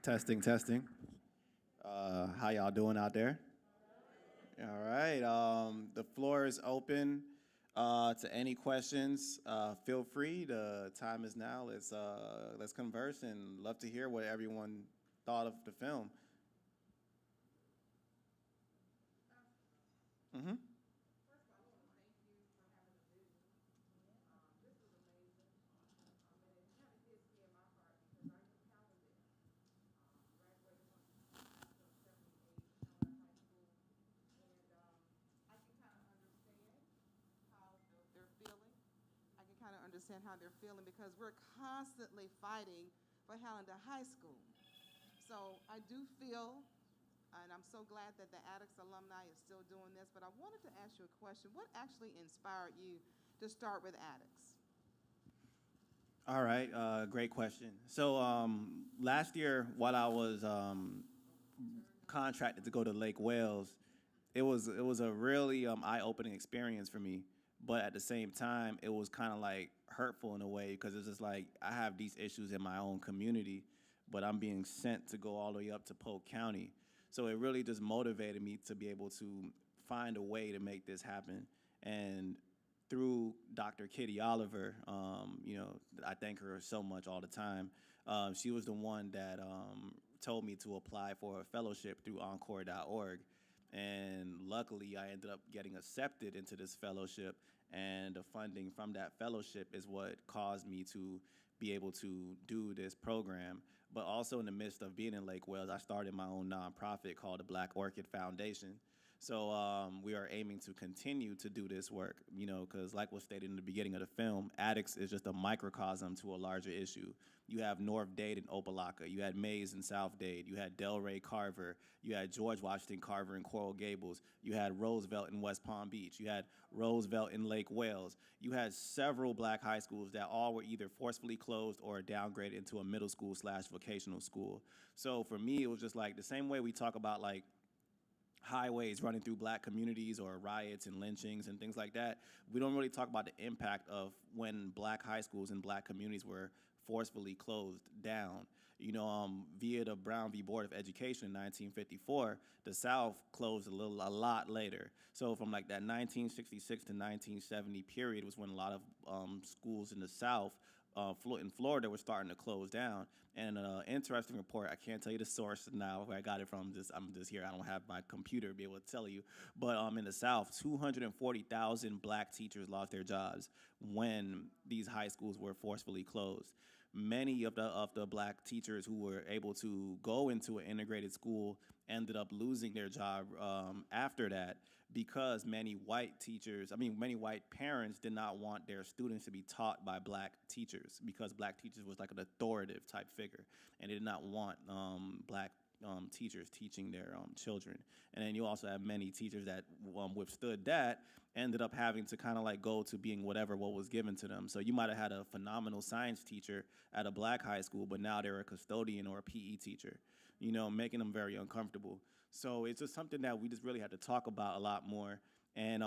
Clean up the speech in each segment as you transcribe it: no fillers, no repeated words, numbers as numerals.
Testing, testing. How y'all doing out there? All right. The floor is open to any questions. Feel free. The time is now. Let's converse and love to hear what everyone thought of the film. Mm-hmm. they're feeling. I can kind of understand how they're feeling because we're constantly fighting for Hallandale High School. So I do feel, and I'm so glad that the Addicts alumni is still doing this, but I wanted to ask you a question. What actually inspired you to start with Addicts? All right. Great question. So last year, while I was contracted to go to Lake Wales, it was a really eye-opening experience for me. But at the same time, it was kind of like hurtful in a way because it's just like I have these issues in my own community, but I'm being sent to go all the way up to Polk County. So it really just motivated me to be able to find a way to make this happen. And through Dr. Kitty Oliver, I thank her so much all the time. She was the one that told me to apply for a fellowship through encore.org. And luckily, I ended up getting accepted into this fellowship, and the funding from that fellowship is what caused me to be able to do this program. But also in the midst of being in Lake Wales, I started my own nonprofit called the Black Orchid Foundation. So we are aiming to continue to do this work, because like was stated in the beginning of the film, addicts is just a microcosm to a larger issue. You have North Dade and Opelika. You had Mays and South Dade. You had Delray Carver. You had George Washington Carver in Coral Gables. You had Roosevelt in West Palm Beach. You had Roosevelt in Lake Wales. You had several black high schools that all were either forcefully closed or downgraded into a middle school / vocational school. So for me, it was just like the same way we talk about like highways running through black communities or riots and lynchings and things like that. We don't really talk about the impact of when black high schools and black communities were forcefully closed down. Via the Brown v. Board of Education in 1954, the South closed a lot later. So from like that 1966 to 1970 period was when a lot of schools in the South in Florida were starting to close down. And an interesting report, I can't tell you the source now where I got it from. I'm just here. I don't have my computer to be able to tell you. But in the South, 240,000 black teachers lost their jobs when these high schools were forcefully closed. Many of the black teachers who were able to go into an integrated school ended up losing their job after that because many white parents did not want their students to be taught by black teachers because black teachers was like an authoritative type figure, and they did not want black teachers teaching their children. And then you also have many teachers that withstood that, ended up having to kind of like go to being what was given to them. So you might have had a phenomenal science teacher at a black high school, but now they're a custodian or a PE teacher, making them very uncomfortable. So it's just something that we just really had to talk about a lot more. And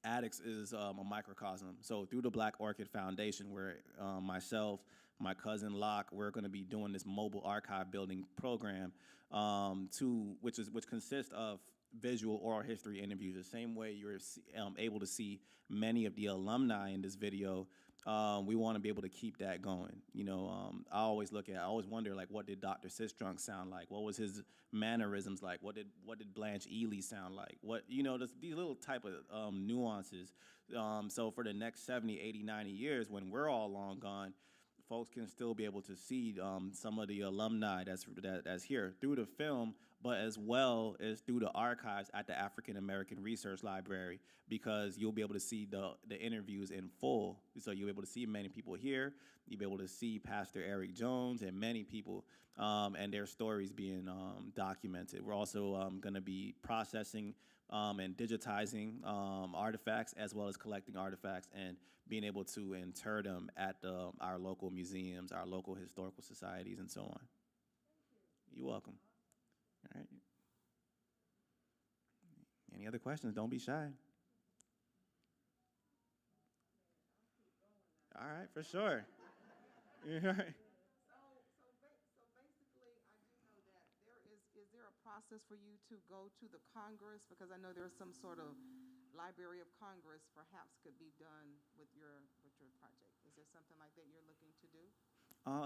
Addicts is a microcosm. So through the Black Orchid Foundation, where myself, my cousin Locke, we're going to be doing this mobile archive building program, which consists of visual oral history interviews. The same way you're able to see many of the alumni in this video, we want to be able to keep that going. I always wonder, like, what did Dr. Sistrunk sound like? What was his mannerisms like? What did Blanche Ely sound like? These little type of nuances. So for the next 70, 80, 90 years, when we're all long gone, folks can still be able to see some of the alumni that's here through the film, but as well as through the archives at the African American Research Library, because you'll be able to see the interviews in full. So you'll be able to see many people here. You'll be able to see Pastor Eric Jones and many people and their stories being documented. We're also going to be processing and digitizing artifacts, as well as collecting artifacts and being able to inter them at our local museums, our local historical societies, and so on. You're welcome. All right. Any other questions? Don't be shy. All right, for sure. All right. So basically, is there a process for you to go to the Congress? Because I know there's some sort of Library of Congress perhaps could be done with your project. Is there something like that you're looking to do?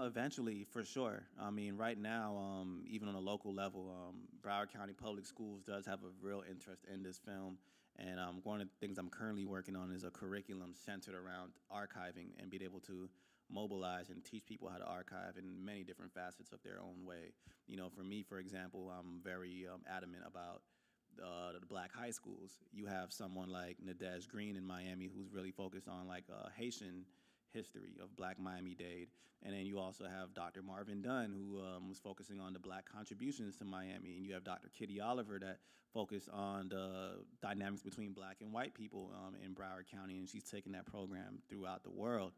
Eventually, for sure. I mean, right now, even on a local level, Broward County Public Schools does have a real interest in this film. And one of the things I'm currently working on is a curriculum centered around archiving and being able to mobilize and teach people how to archive in many different facets of their own way. You know, for me, for example, I'm very adamant about the black high schools. You have someone like Nadej Green in Miami who's really focused on like Haitian history of Black Miami-Dade. And then you also have Dr. Marvin Dunn, who was focusing on the black contributions to Miami. And you have Dr. Kitty Oliver that focused on the dynamics between black and white people in Broward County, and she's taken that program throughout the world.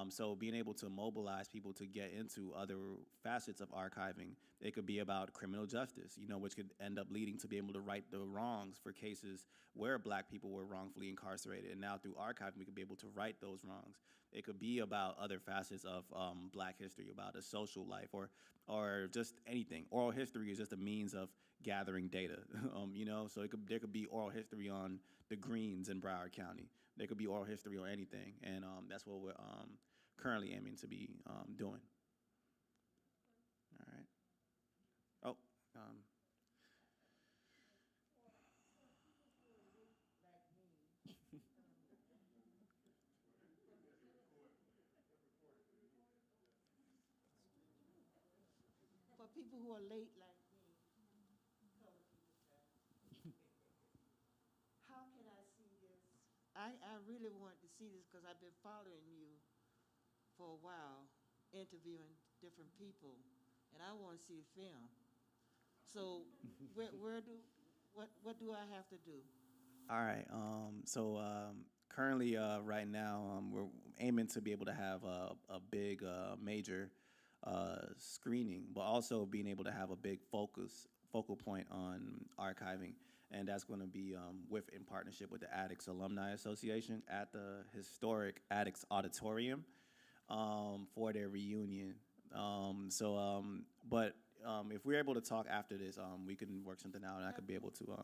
So being able to mobilize people to get into other facets of archiving, it could be about criminal justice, you know, which could end up leading to be able to right the wrongs for cases where black people were wrongfully incarcerated. And now through archiving, we could be able to right those wrongs. It could be about other facets of black history, about a social life, or just anything. Oral history is just a means of gathering data, you know. So there could be oral history on the Greens in Broward County. There could be oral history on anything, and that's what we're currently aiming to be doing. All right. Oh. For people who are late like me, colored people say, how can I see this? I really want to see this because I've been following you for a while, interviewing different people, and I want to see the film. So what do I have to do? All right. Currently, right now, we're aiming to be able to have a big, major screening, but also being able to have a big focal point on archiving, and that's going to be in partnership with the Addicts Alumni Association at the historic Addicts Auditorium for their reunion. If we're able to talk after this, we can work something out, and I could be able to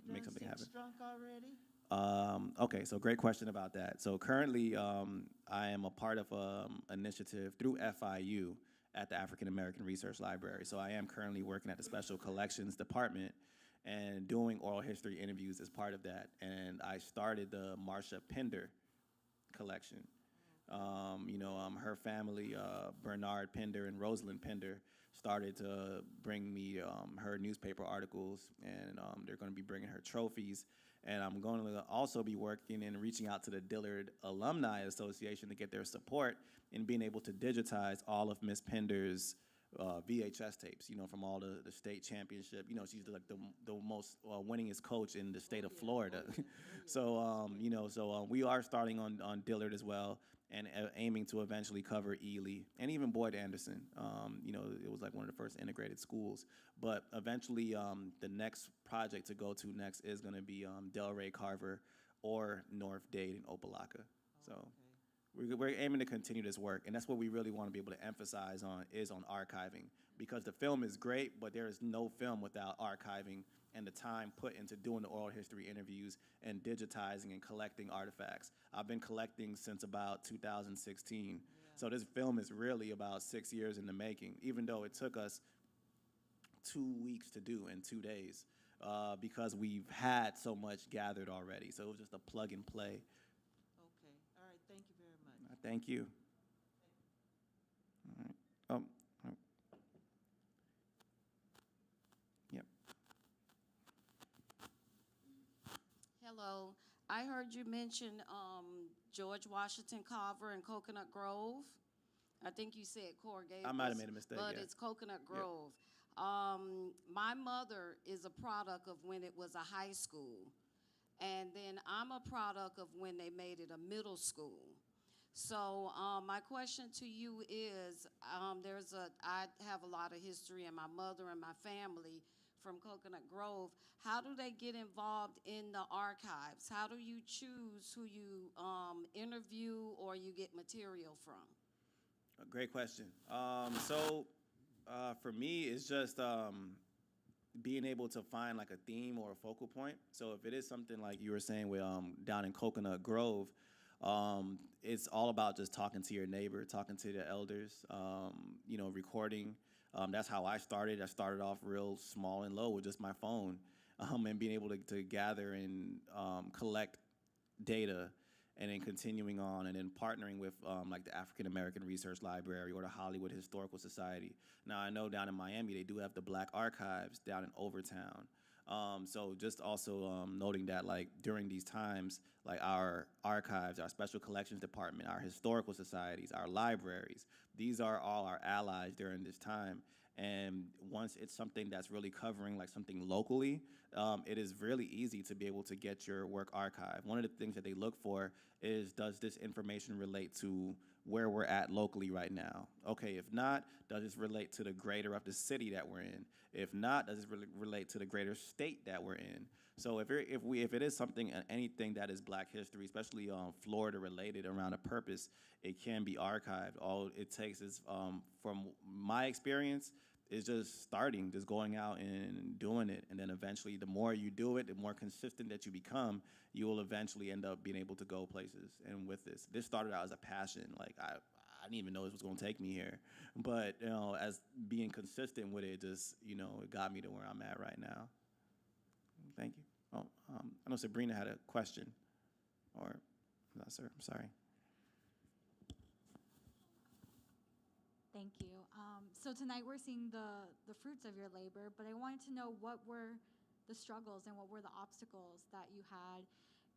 make something happen. Have you done Six Drunk already? Okay, so great question about that. So currently, I am a part of an initiative through FIU at the African American Research Library. So I am currently working at the Special Collections Department and doing oral history interviews as part of that. And I started the Marsha Pender collection. Her family, Bernard Pender and Rosalind Pender, started to bring me her newspaper articles, and they're going to be bringing her trophies. And I'm going to also be working and reaching out to the Dillard Alumni Association to get their support in being able to digitize all of Miss Pender's VHS tapes, from all the state championship. She's like the most winningest coach in the state of Florida. So, we are starting on Dillard as well, and aiming to eventually cover Ely and even Boyd Anderson. It was like one of the first integrated schools. But eventually, the next project to go to next is going to be Delray Carver or North Dade and Opelika. So we're aiming to continue this work, and that's what we really want to be able to emphasize on is on archiving, because the film is great, but there is no film without archiving and the time put into doing the oral history interviews and digitizing and collecting artifacts. I've been collecting since about 2016. Yeah. So this film is really about 6 years in the making, even though it took us 2 weeks to do in 2 days, because we've had so much gathered already. So it was just a plug and play. Okay. All right. Thank you very much. Thank you. All right. Oh. Yep. Hello. I heard you mention George Washington Carver and Coconut Grove. I think you said Core Gables. I might have made a mistake. But yeah. it's Coconut Grove. Yep. My mother is a product of when it was a high school. And then I'm a product of when they made it a middle school. So my question to you is, I have a lot of history, and my mother and my family from Coconut Grove. How do they get involved in the archives? How do you choose who you interview or you get material from? A great question. For me, it's just being able to find like a theme or a focal point. So if it is something like you were saying with down in Coconut Grove, it's all about just talking to your neighbor, talking to the elders, recording. That's how I started. I started off real small and low with just my phone, and being able to gather and collect data, and then continuing on, and then partnering with like the African American Research Library or the Hollywood Historical Society. Now I know down in Miami they do have the Black Archives down in Overtown. So just also noting that like during these times, like our archives, our special collections department, our historical societies, our libraries, these are all our allies during this time. And once it's something that's really covering like something locally, it is really easy to be able to get your work archived. One of the things that they look for is, does this information relate to where we're at locally right now? Okay, if not, does this relate to the greater of the city that we're in? If not, does it relate to the greater state that we're in? So if it is something, anything that is Black history, especially Florida related around a purpose, it can be archived. All it takes is, from my experience, is just starting, just going out and doing it. And then eventually, the more you do it, the more consistent that you become, you will eventually end up being able to go places. And with this started out as a passion. Like I didn't even know this was going to take me here. But, as being consistent with it, just, it got me to where I'm at right now. Thank you. Oh, I know Sabrina had a question. Or, no, sir, I'm sorry. Thank you. So tonight we're seeing the fruits of your labor, but I wanted to know what were the struggles and what were the obstacles that you had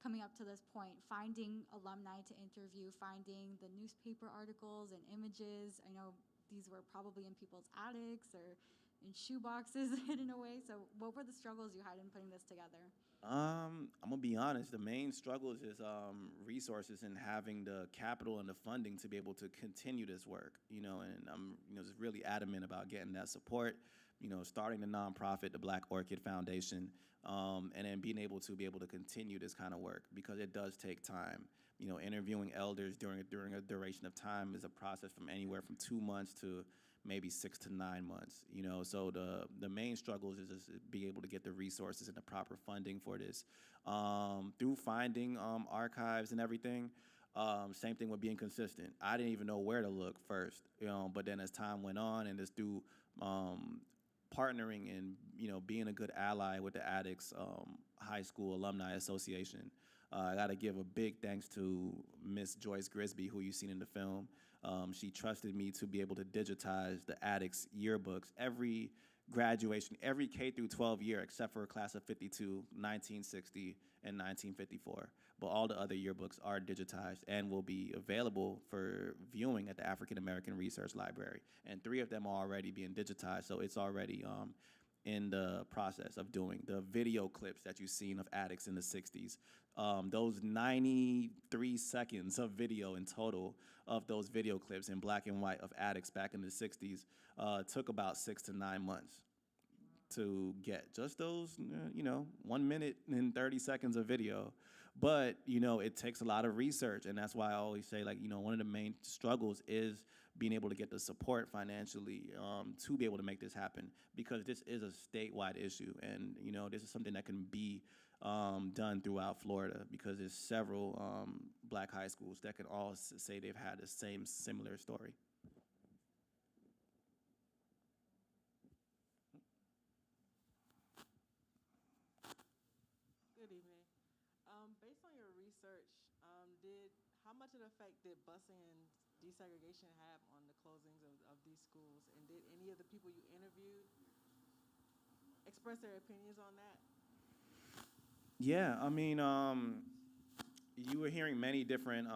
coming up to this point, finding alumni to interview, finding the newspaper articles and images. I know these were probably in people's attics or in shoe boxes hidden away. So what were the struggles you had in putting this together? I'm gonna be honest. The main struggles is resources and having the capital and the funding to be able to continue this work. And I'm just really adamant about getting that support. Starting the nonprofit, the Black Orchid Foundation, and then being able to continue this kind of work, because it does take time. Interviewing elders during a duration of time is a process from anywhere from 2 months to maybe 6 to 9 months. So the main struggles is just being able to get the resources and the proper funding for this. Through finding archives and everything, same thing with being consistent. I didn't even know where to look first, but then as time went on, and just through partnering and being a good ally with the Addicts High School Alumni Association. I got to give a big thanks to Miss Joyce Grisby, who you've seen in the film. She trusted me to be able to digitize the Addicts yearbooks. Every graduation, every K through 12 year, except for a class of 52, 1960, and 1954. But all the other yearbooks are digitized and will be available for viewing at the African American Research Library. And 3 of them are already being digitized, so it's already in the process of doing. The video clips that you've seen of Addicts in the 60s, those 93 seconds of video in total of those video clips in black and white of Addicts back in the 60s took about 6 to 9 months to get just those, 1 minute and 30 seconds of video. But, it takes a lot of research, and that's why I always say, like, one of the main struggles is being able to get the support financially to be able to make this happen, because this is a statewide issue, and, this is something that can be done throughout Florida, because there's several Black high schools that can all say they've had the same similar story. Good evening. Based on your research, how much of an effect did busing and desegregation have on the closings of these schools? And did any of the people you interviewed express their opinions on that? Yeah, I mean, you were hearing many different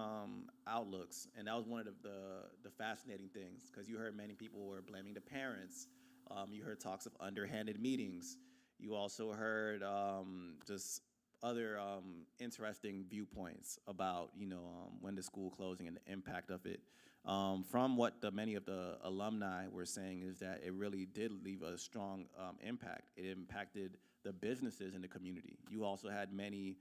outlooks, and that was one of the fascinating things, because you heard many people were blaming the parents. You heard talks of underhanded meetings. You also heard just other interesting viewpoints about, when the school closing and the impact of it. From what many of the alumni were saying is that it really did leave a strong impact. It impacted the businesses in the community. You also had many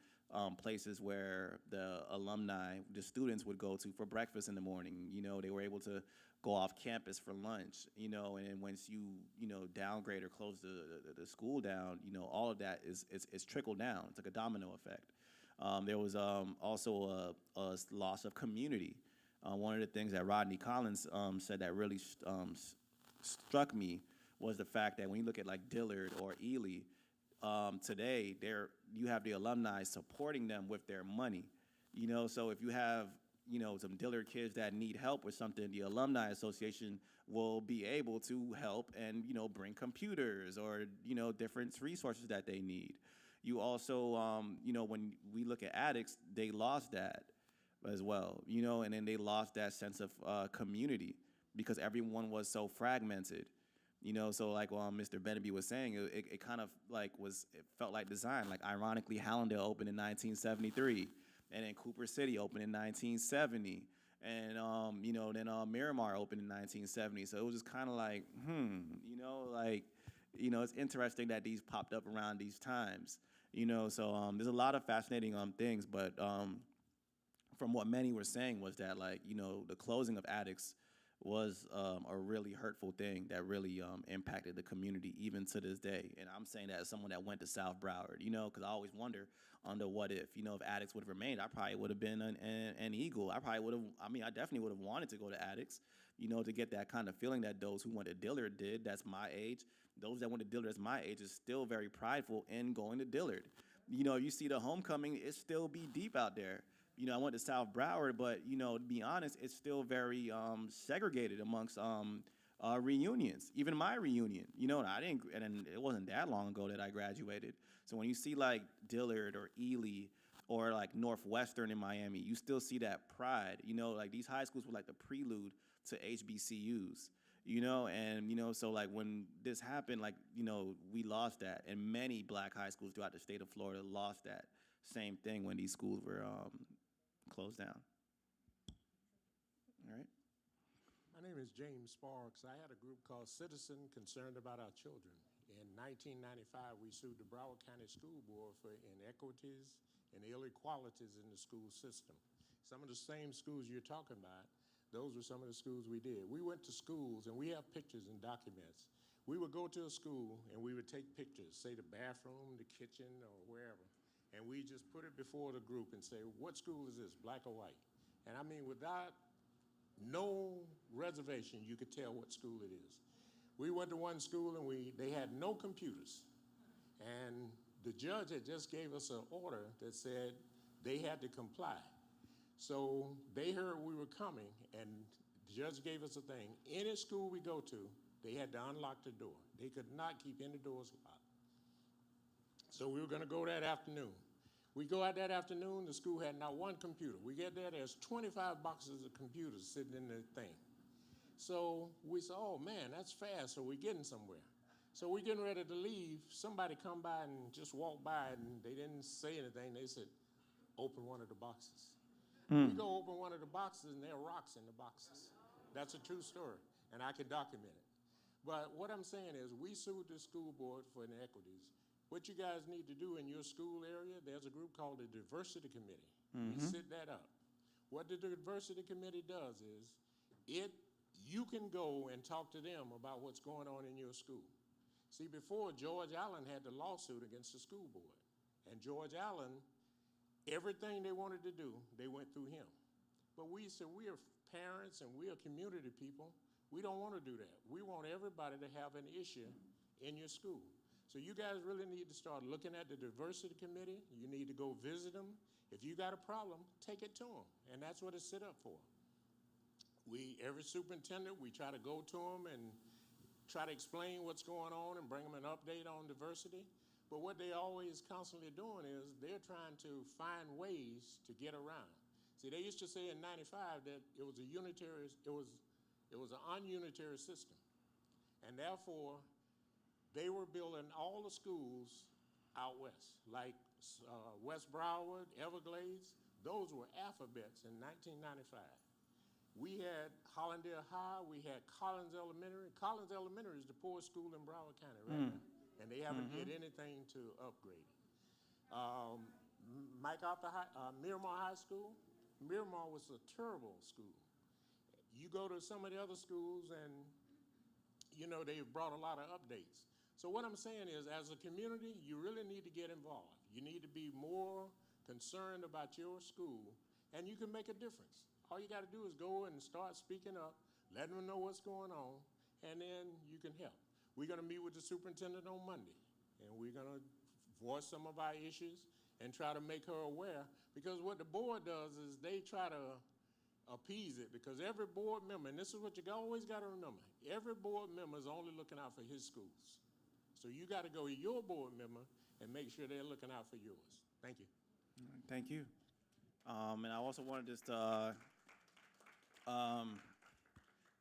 places where the alumni, the students would go to for breakfast in the morning. They were able to go off campus for lunch, you know, and then once you, you know, downgrade or close the school down, you know, all of that is trickled down. It's like a domino effect. There was also a loss of community. One of the things that Rodney Collins said that really struck me was the fact that when you look at like Dillard or Ely, today you have the alumni supporting them with their money. You know, so if you have, you know, some Dillard kids that need help with something, the Alumni Association will be able to help and, you know, bring computers or, you know, different resources that they need. You also, you know, when we look at addicts, they lost that as well, you know, and then they lost that sense of community because everyone was so fragmented. You know, so like Mr. Beneby was saying, it kind of like it felt like design. Like ironically, Hallandale opened in 1973. And then Cooper City opened in 1970, and you know, then Miramar opened in 1970. So it was just kind of like, you know, like, you know, it's interesting that these popped up around these times, you know. So there's a lot of fascinating things, but from what many were saying was that, like, you know, the closing of addicts was a really hurtful thing that really impacted the community even to this day. And I'm saying that as someone that went to South Broward, you know, because I always wonder under what if, you know, if addicts would have remained, I probably would have been an Eagle. I probably would have, I mean, I definitely would have wanted to go to addicts, you know, to get that kind of feeling that those who went to Dillard did. That's my age. Those that went to Dillard as my age is still very prideful in going to Dillard. You know, you see the homecoming, it still be deep out there. You know, I went to South Broward, but, you know, to be honest, it's still very segregated amongst reunions. Even my reunion, you know, and it wasn't that long ago that I graduated. So when you see like Dillard or Ely or like Northwestern in Miami, you still see that pride. You know, like these high schools were like the prelude to HBCUs. You know, and, you know, so like when this happened, like, you know, we lost that. And many black high schools throughout the state of Florida lost that same thing when these schools were closed down. All right. My name is James Sparks. I had a group called Citizen Concerned About Our Children. In 1995, we sued the Broward County School Board for inequities and inequalities in the school system. Some of the same schools you're talking about, those were some of the schools we did. We went to schools, and we have pictures and documents. We would go to a school, and we would take pictures, say the bathroom, the kitchen, or wherever, and we just put it before the group and say, what school is this, black or white? And I mean, without no reservation, you could tell what school it is. We went to one school, and they had no computers. And the judge had just gave us an order that said they had to comply. So they heard we were coming, and the judge gave us a thing. Any school we go to, they had to unlock the door. They could not keep any doors locked. So we were going to go that afternoon. We go out that afternoon, the school had not one computer. We get there, there's 25 boxes of computers sitting in the thing. So we said, oh man, that's fast, so we're getting somewhere. So we're getting ready to leave. Somebody come by and just walk by, and they didn't say anything. They said, open one of the boxes. We go open one of the boxes, and there are rocks in the boxes. That's a true story, and I can document it. But what I'm saying is we sued the school board for inequities. What you guys need to do in your school area, there's a group called the Diversity Committee. We set that up. What the Diversity Committee does is you can go and talk to them about what's going on in your school. See, before, George Allen had the lawsuit against the school board. And George Allen, everything they wanted to do, they went through him. But we said, we are parents and we are community people. We don't want to do that. We want everybody to have an issue in your school. So you guys really need to start looking at the Diversity Committee. You need to go visit them. If you got a problem, take it to them. And that's what it's set up for. Every superintendent, we try to go to them and try to explain what's going on and bring them an update on diversity. But what they always constantly doing is they're trying to find ways to get around. See, they used to say in '95 that it was an ununitary system. And therefore, they were building all the schools out west, like West Broward, Everglades. Those were alphabets in 1995. We had Hallandale High, we had Collins Elementary. Collins Elementary is the poorest school in Broward County right now, and they haven't did anything to upgrade it. Miramar High School. Miramar was a terrible school. You go to some of the other schools and, you know, they've brought a lot of updates. So what I'm saying is, as a community, you really need to get involved. You need to be more concerned about your school, and you can make a difference. All you got to do is go and start speaking up, let them know what's going on, and then you can help. We're going to meet with the superintendent on Monday, and we're going to voice some of our issues and try to make her aware, because what the board does is they try to appease it, because every board member, and this is what you always got to remember, every board member is only looking out for his schools. So you got to go to your board member and make sure they're looking out for yours. Thank you. Thank you. And I also wanted just to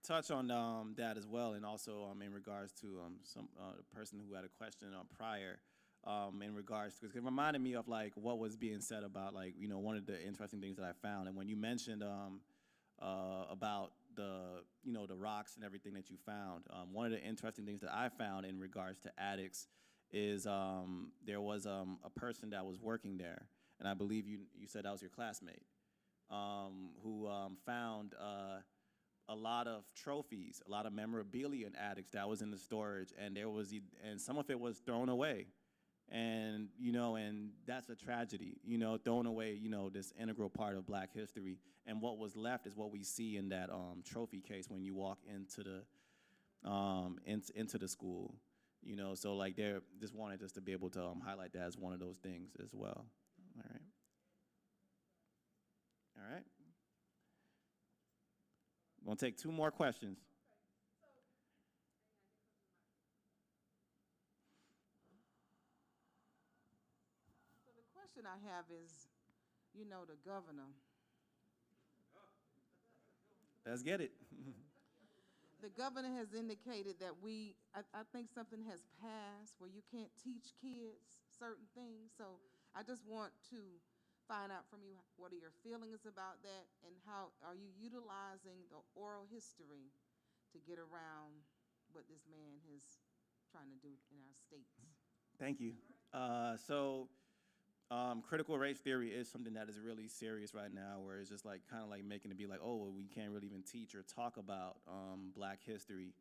touch on that as well, and also in regards to the person who had a question prior, in regards to, because it reminded me of like what was being said about, like, you know, one of the interesting things that I found, and when you mentioned about the, you know, the rocks and everything that you found, one of the interesting things that I found in regards to attics is there was a person that was working there, and I believe you said that was your classmate, who found a lot of trophies, a lot of memorabilia in attics that was in the storage, and and some of it was thrown away. And, you know, and that's a tragedy, you know, throwing away, you know, this integral part of Black history. And what was left is what we see in that trophy case when you walk into the school, you know. So like just wanted to be able to highlight that as one of those things as well. All right. All right. We're going to take 2 more questions. So the question I have is, you know, the governor. Let's get it. The governor has indicated that I think something has passed where you can't teach kids certain things. So I just want to find out from you, what are your feelings about that, and how are you utilizing the oral history to get around what this man is trying to do in our states? Thank you. Critical race theory is something that is really serious right now, where it's just like kind of like making it be like, oh, well, we can't really even teach or talk about Black history.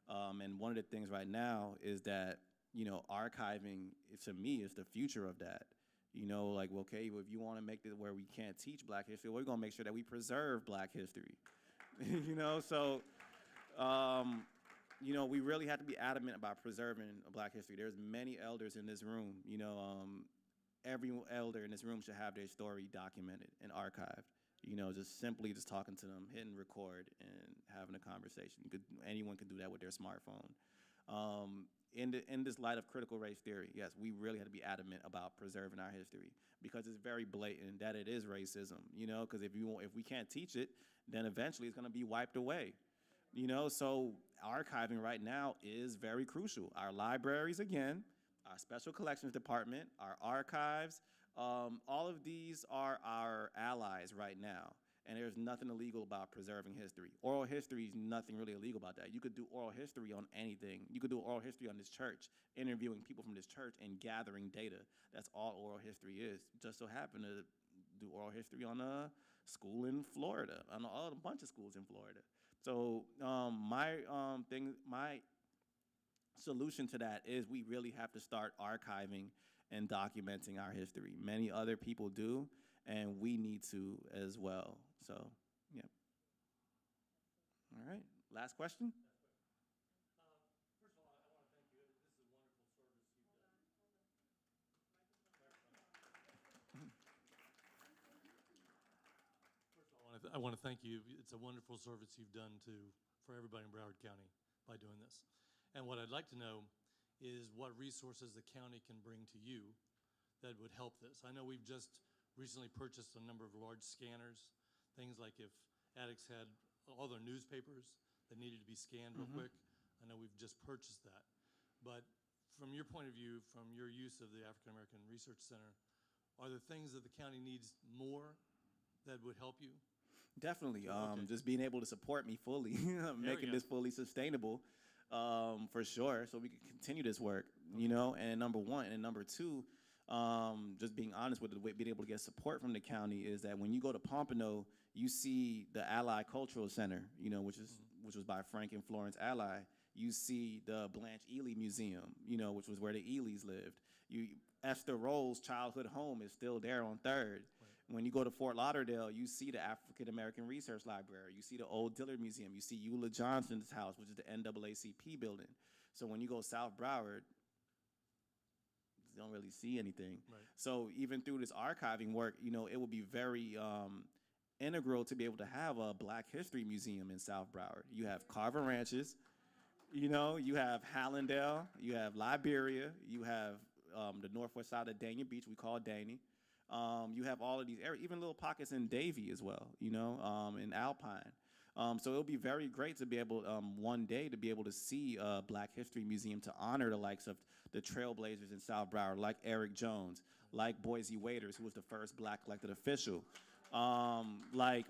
And one of the things right now is that, you know, archiving, to me, is the future of that. You know, like, well, okay, well, if you want to make it where we can't teach Black history, we're going to make sure that we preserve Black history. You know, so, you know, we really have to be adamant about preserving Black history. There's many elders in this room, you know, every elder in this room should have their story documented and archived. You know, just simply just talking to them, hitting record, and having a conversation. Anyone can do that with their smartphone. In this light of critical race theory, yes, we really have to be adamant about preserving our history, because it's very blatant that it is racism. You know, because if we can't teach it, then eventually it's going to be wiped away. You know, so archiving right now is very crucial. Our libraries, again, our special collections department, our archives, all of these are our allies right now. And there's nothing illegal about preserving history. Oral history is nothing really illegal about that. You could do oral history on anything. You could do oral history on this church, interviewing people from this church and gathering data. That's all oral history is. Just so happen to do oral history on a school in Florida, on a bunch of schools in Florida. So my solution to that is we really have to start archiving and documenting our history. Many other people do, and we need to as well. So, yeah. All right, last question? I want to thank you. It's a wonderful service you've done for everybody in Broward County by doing this. And what I'd like to know is what resources the county can bring to you that would help this. I know we've just recently purchased a number of large scanners, things like if addicts had all their newspapers that needed to be scanned real quick. I know we've just purchased that. But from your point of view, from your use of the African American Research Center, are there things that the county needs more that would help you? Definitely. Okay. Just being able to support me fully, making this fully sustainable, for sure, so we can continue this work, you know, and number one. And number two, just being honest with it, being able to get support from the county is that when you go to Pompano, you see the Ally Cultural Center, which was by Frank and Florence Ally. You see the Blanche Ely Museum, which was where the Elys lived. Esther Roll's childhood home is still there on 3rd. When you go to Fort Lauderdale, you see the African American Research Library. You see the Old Dillard Museum. You see Eula Johnson's house, which is the NAACP building. So when you go South Broward, you don't really see anything. Right. So even through this archiving work, it would be very integral to be able to have a Black History Museum in South Broward. You have Carver Ranches, you have Hallandale, you have Liberia, you have the northwest side of Dania Beach, we call Danny. You have all of these areas, even little pockets in Davie as well, in Alpine. So it'll be very great to be able, one day, to be able to see a Black History Museum to honor the likes of the trailblazers in South Broward, like Eric Jones, like Boise Waiters, who was the first Black elected official, like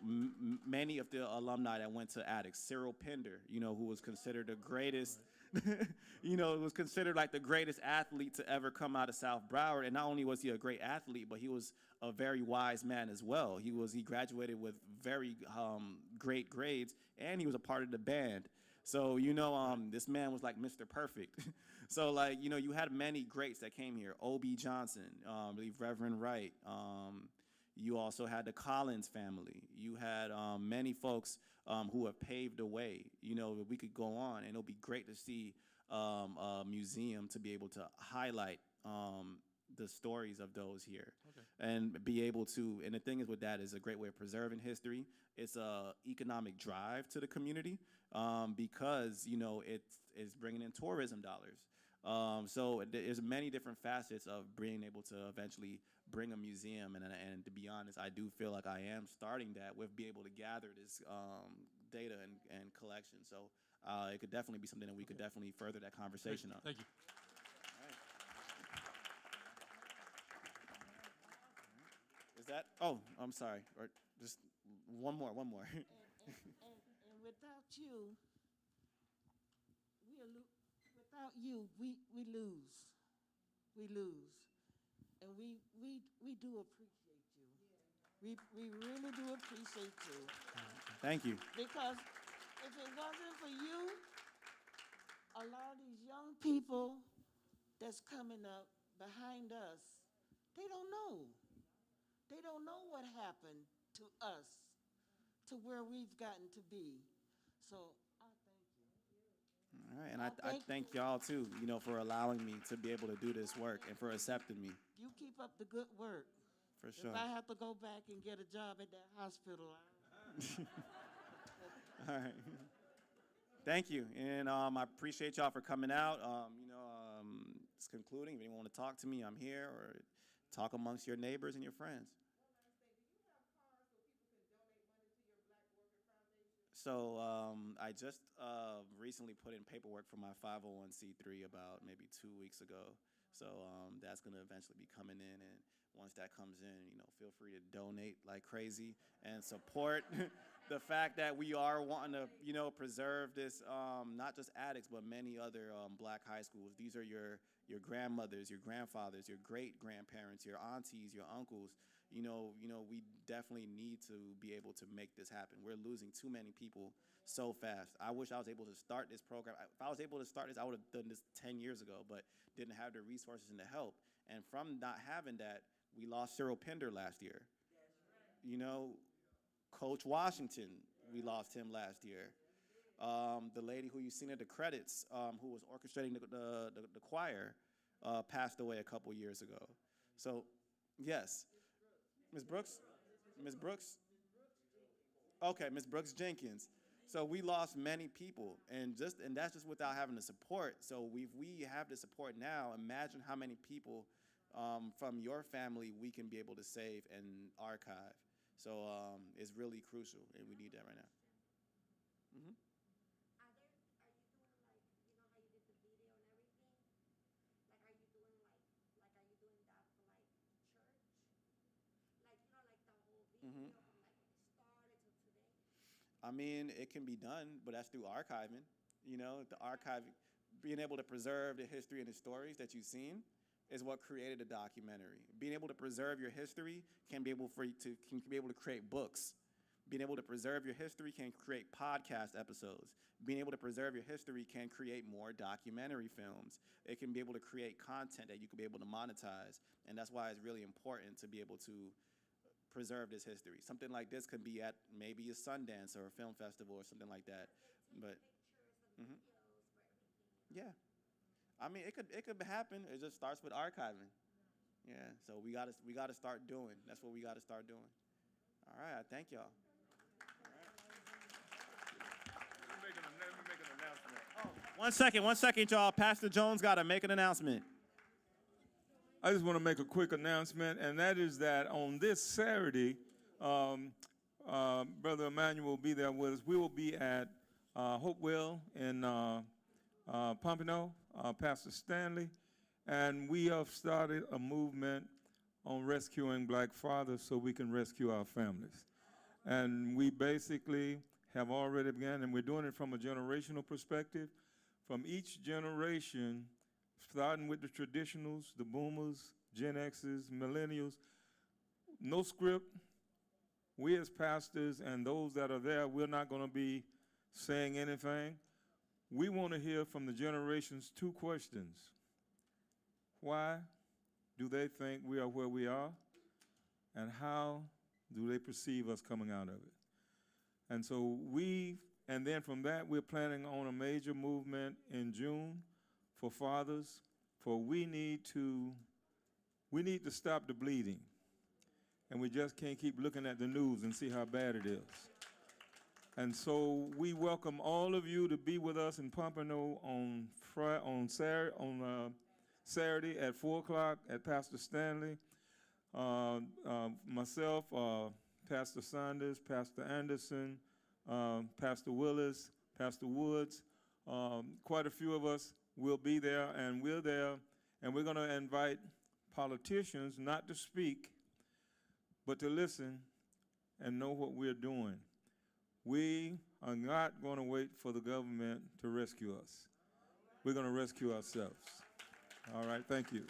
many of the alumni that went to Attucks, Cyril Pender, who was considered the greatest, was considered like the greatest athlete to ever come out of South Broward. And not only was he a great athlete, but he was a very wise man as well. He graduated with very great grades, and he was a part of the band. So, this man was like Mr. Perfect. So, like, you had many greats that came here. O.B. Johnson, I believe Reverend Wright. You also had the Collins family. You had many folks who have paved the way. We could go on, and it'll be great to see a museum to be able to highlight the stories of those here. Okay. And be able to, and the thing is with that is a great way of preserving history. It's a economic drive to the community because, it's bringing in tourism dollars. So there's many different facets of being able to eventually bring a museum, and to be honest, I do feel like I am starting that with being able to gather this data and collection. So it could definitely be something that we could definitely further that conversation on. Thank you. Is that? Oh, I'm sorry. Or just one more. And without you, without you, we lose. We lose. And we do appreciate you. We really do appreciate you. Thank you. Because if it wasn't for you, a lot of these young people that's coming up behind us, they don't know. They don't know what happened to us, to where we've gotten to be. So I thank you. All right, and I thank y'all too, for allowing me to be able to do this work and for accepting me. You keep up the good work. For sure. If I have to go back and get a job at that hospital, All right. Thank you, and I appreciate y'all for coming out. It's concluding. If anyone want to talk to me, I'm here, or talk amongst your neighbors and your friends. So I just recently put in paperwork for my 501c3 about maybe 2 weeks ago. So that's going to eventually be coming in, and once that comes in, feel free to donate like crazy and support the fact that we are wanting to, preserve this, not just Attucks, but many other Black high schools. These are your grandmothers, your grandfathers, your great-grandparents, your aunties, your uncles. We definitely need to be able to make this happen. We're losing too many people so fast. I wish I was able to start this program. If I was able to start this, I would have done this 10 years ago, but didn't have the resources and the help. And from not having that, we lost Cyril Pender last year. Coach Washington, we lost him last year. The lady who you seen at the credits, who was orchestrating the choir, passed away a couple years ago. So, yes. Ms. Brooks? Ms. Brooks? Okay, Ms. Brooks Jenkins. So we lost many people, and that's just without having the support. So we have the support now. Imagine how many people from your family we can be able to save and archive. So it's really crucial, and we need that right now. Mm-hmm. Are you doing like, how you did the video and everything? Like, are you doing are you doing that for like church? Like, like the whole video Mm-hmm. from like when it started till today? I mean, it can be done, but that's through archiving. The archiving, being able to preserve the history and the stories that you've seen. is what created a documentary. Being able to preserve your history can be able to create books. Being able to preserve your history can create podcast episodes. Being able to preserve your history can create more documentary films. It can be able to create content that you can be able to monetize. And that's why it's really important to be able to preserve this history. Something like this could be at maybe a Sundance or a film festival or something like that. But Pictures and Mhm. videos for everything. yeah, I mean, it could happen. It just starts with archiving. Yeah, so we gotta start doing. That's what we gotta start doing. All right, I thank y'all. Let me make an announcement. One second, y'all. Pastor Jones gotta make an announcement. I just want to make a quick announcement, and that is that on this Saturday, Brother Emmanuel will be there with us. We will be at Hopewell in Pompano, Pastor Stanley, and we have started a movement on rescuing black fathers so we can rescue our families. And we basically have already begun, and we're doing it from a generational perspective. From each generation, starting with the traditionals, the boomers, Gen X's, millennials, no script. We as pastors and those that are there, we're not going to be saying anything. We want to hear from the generations 2 questions. Why do they think we are where we are? And how do they perceive us coming out of it? And so and then from that, we're planning on a major movement in June for fathers, for we need to stop the bleeding. And we just can't keep looking at the news and see how bad it is. And so we welcome all of you to be with us in Pompano on Saturday at 4 o'clock at Pastor Stanley. Myself, Pastor Saunders, Pastor Anderson, Pastor Willis, Pastor Woods, quite a few of us will be there, and we're there, and we're going to invite politicians not to speak, but to listen and know what we're doing. We are not going to wait for the government to rescue us. We're going to rescue ourselves. All right, thank you.